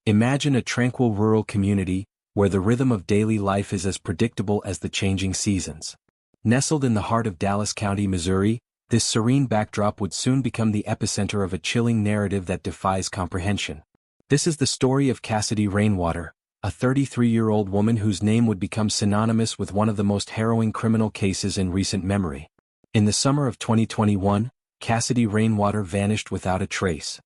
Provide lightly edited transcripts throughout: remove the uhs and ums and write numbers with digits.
Imagine a tranquil rural community, where the rhythm of daily life is as predictable as the changing seasons. Nestled in the heart of Dallas County, Missouri, this serene backdrop would soon become the epicenter of a chilling narrative that defies comprehension. This is the story of Cassidy Rainwater, a 33-year-old woman whose name would become synonymous with one of the most harrowing criminal cases in recent memory. In the summer of 2021, Cassidy Rainwater vanished without a trace.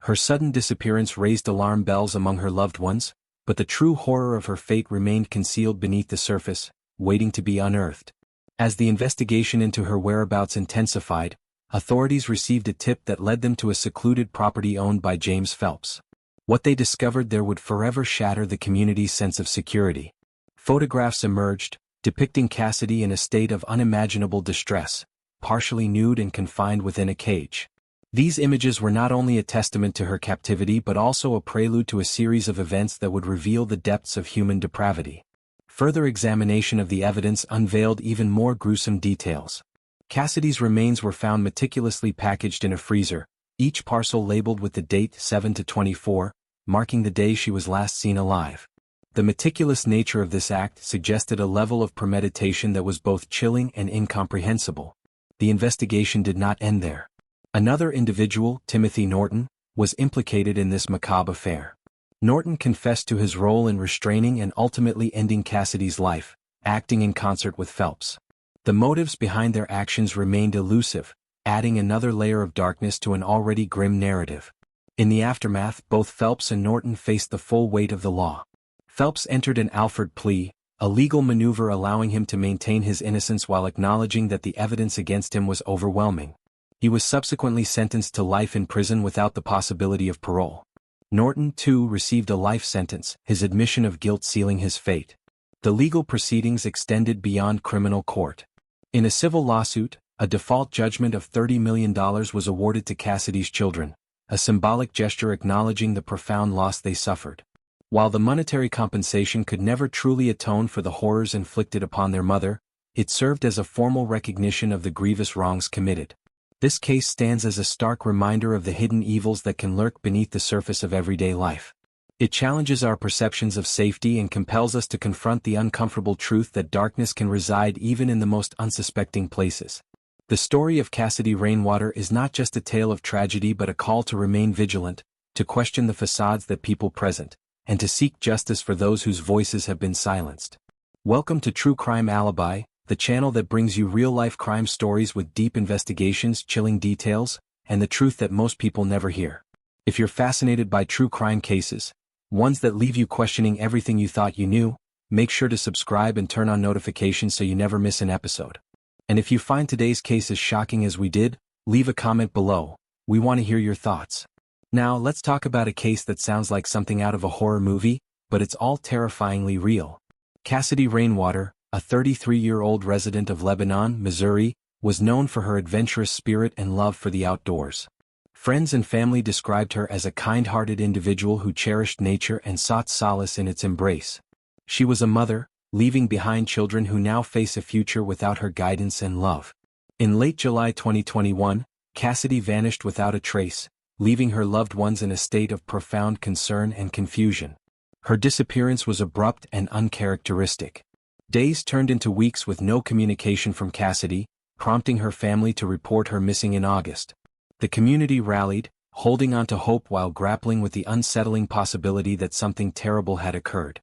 Her sudden disappearance raised alarm bells among her loved ones, but the true horror of her fate remained concealed beneath the surface, waiting to be unearthed. As the investigation into her whereabouts intensified, authorities received a tip that led them to a secluded property owned by James Phelps. What they discovered there would forever shatter the community's sense of security. Photographs emerged, depicting Cassidy in a state of unimaginable distress, partially nude and confined within a cage. These images were not only a testament to her captivity but also a prelude to a series of events that would reveal the depths of human depravity. Further examination of the evidence unveiled even more gruesome details. Cassidy's remains were found meticulously packaged in a freezer, each parcel labeled with the date 7/24, marking the day she was last seen alive. The meticulous nature of this act suggested a level of premeditation that was both chilling and incomprehensible. The investigation did not end there. Another individual, Timothy Norton, was implicated in this macabre affair. Norton confessed to his role in restraining and ultimately ending Cassidy's life, acting in concert with Phelps. The motives behind their actions remained elusive, adding another layer of darkness to an already grim narrative. In the aftermath, both Phelps and Norton faced the full weight of the law. Phelps entered an Alford plea, a legal maneuver allowing him to maintain his innocence while acknowledging that the evidence against him was overwhelming. He was subsequently sentenced to life in prison without the possibility of parole. Norton, too, received a life sentence, his admission of guilt sealing his fate. The legal proceedings extended beyond criminal court. In a civil lawsuit, a default judgment of $30 million was awarded to Cassidy's children, a symbolic gesture acknowledging the profound loss they suffered. While the monetary compensation could never truly atone for the horrors inflicted upon their mother, it served as a formal recognition of the grievous wrongs committed. This case stands as a stark reminder of the hidden evils that can lurk beneath the surface of everyday life. It challenges our perceptions of safety and compels us to confront the uncomfortable truth that darkness can reside even in the most unsuspecting places. The story of Cassidy Rainwater is not just a tale of tragedy but a call to remain vigilant, to question the facades that people present, and to seek justice for those whose voices have been silenced. Welcome to True Crime Alibi, the channel that brings you real-life crime stories with deep investigations, chilling details, and the truth that most people never hear. If you're fascinated by true crime cases, ones that leave you questioning everything you thought you knew, make sure to subscribe and turn on notifications so you never miss an episode. And if you find today's case as shocking as we did, leave a comment below. We want to hear your thoughts. Now let's talk about a case that sounds like something out of a horror movie, but it's all terrifyingly real. Cassidy Rainwater, a 33-year-old resident of Lebanon, Missouri, was known for her adventurous spirit and love for the outdoors. Friends and family described her as a kind-hearted individual who cherished nature and sought solace in its embrace. She was a mother, leaving behind children who now face a future without her guidance and love. In late July 2021, Cassidy vanished without a trace, leaving her loved ones in a state of profound concern and confusion. Her disappearance was abrupt and uncharacteristic. Days turned into weeks with no communication from Cassidy, prompting her family to report her missing in August. The community rallied, holding on to hope while grappling with the unsettling possibility that something terrible had occurred.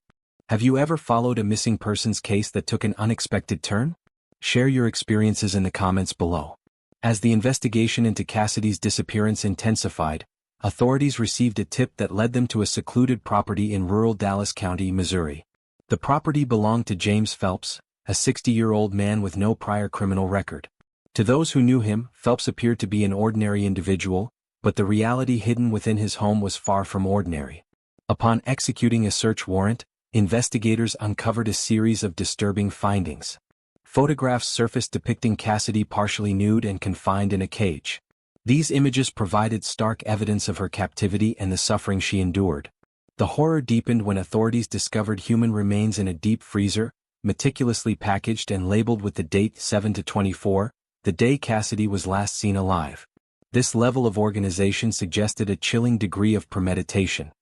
Have you ever followed a missing persons case that took an unexpected turn? Share your experiences in the comments below. As the investigation into Cassidy's disappearance intensified, authorities received a tip that led them to a secluded property in rural Dallas County, Missouri. The property belonged to James Phelps, a 60-year-old man with no prior criminal record. To those who knew him, Phelps appeared to be an ordinary individual, but the reality hidden within his home was far from ordinary. Upon executing a search warrant, investigators uncovered a series of disturbing findings. Photographs surfaced depicting Cassidy partially nude and confined in a cage. These images provided stark evidence of her captivity and the suffering she endured. The horror deepened when authorities discovered human remains in a deep freezer, meticulously packaged and labeled with the date 7/24, the day Cassidy was last seen alive. This level of organization suggested a chilling degree of premeditation.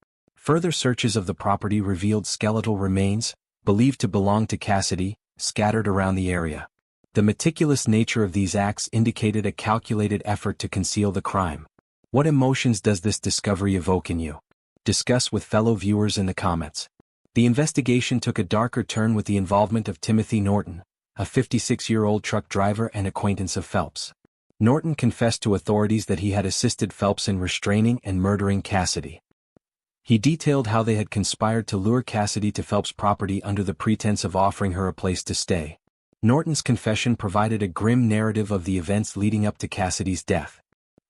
Further searches of the property revealed skeletal remains, believed to belong to Cassidy, scattered around the area. The meticulous nature of these acts indicated a calculated effort to conceal the crime. What emotions does this discovery evoke in you? Discuss with fellow viewers in the comments. The investigation took a darker turn with the involvement of Timothy Norton, a 56-year-old truck driver and acquaintance of Phelps. Norton confessed to authorities that he had assisted Phelps in restraining and murdering Cassidy. He detailed how they had conspired to lure Cassidy to Phelps' property under the pretense of offering her a place to stay. Norton's confession provided a grim narrative of the events leading up to Cassidy's death.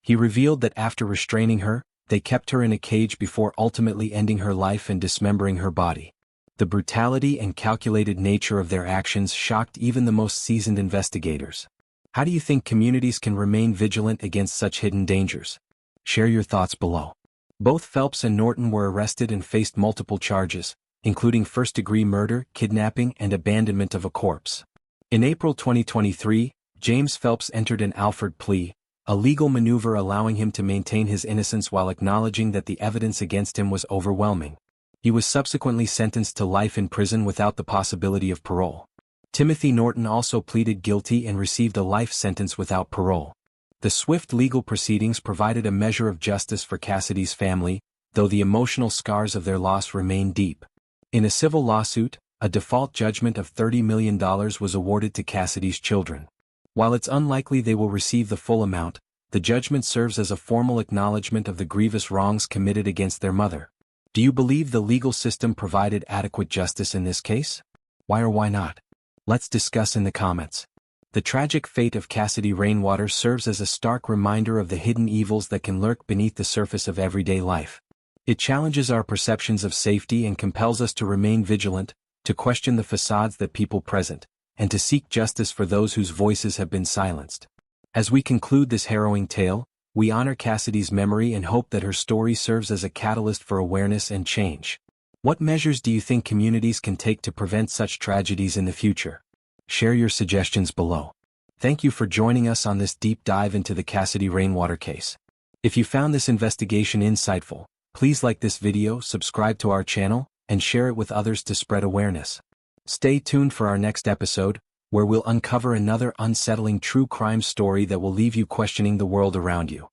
He revealed that after restraining her, they kept her in a cage before ultimately ending her life and dismembering her body. The brutality and calculated nature of their actions shocked even the most seasoned investigators. How do you think communities can remain vigilant against such hidden dangers? Share your thoughts below. Both Phelps and Norton were arrested and faced multiple charges, including first-degree murder, kidnapping, and abandonment of a corpse. In April 2023, James Phelps entered an Alford plea, a legal maneuver allowing him to maintain his innocence while acknowledging that the evidence against him was overwhelming. He was subsequently sentenced to life in prison without the possibility of parole. Timothy Norton also pleaded guilty and received a life sentence without parole. The swift legal proceedings provided a measure of justice for Cassidy's family, though the emotional scars of their loss remain deep. In a civil lawsuit, a default judgment of $30 million was awarded to Cassidy's children. While it's unlikely they will receive the full amount, the judgment serves as a formal acknowledgement of the grievous wrongs committed against their mother. Do you believe the legal system provided adequate justice in this case? Why or why not? Let's discuss in the comments. The tragic fate of Cassidy Rainwater serves as a stark reminder of the hidden evils that can lurk beneath the surface of everyday life. It challenges our perceptions of safety and compels us to remain vigilant, to question the facades that people present, and to seek justice for those whose voices have been silenced. As we conclude this harrowing tale, we honor Cassidy's memory and hope that her story serves as a catalyst for awareness and change. What measures do you think communities can take to prevent such tragedies in the future? Share your suggestions below. Thank you for joining us on this deep dive into the Cassidy Rainwater case. If you found this investigation insightful, please like this video, subscribe to our channel, and share it with others to spread awareness. Stay tuned for our next episode, where we'll uncover another unsettling true crime story that will leave you questioning the world around you.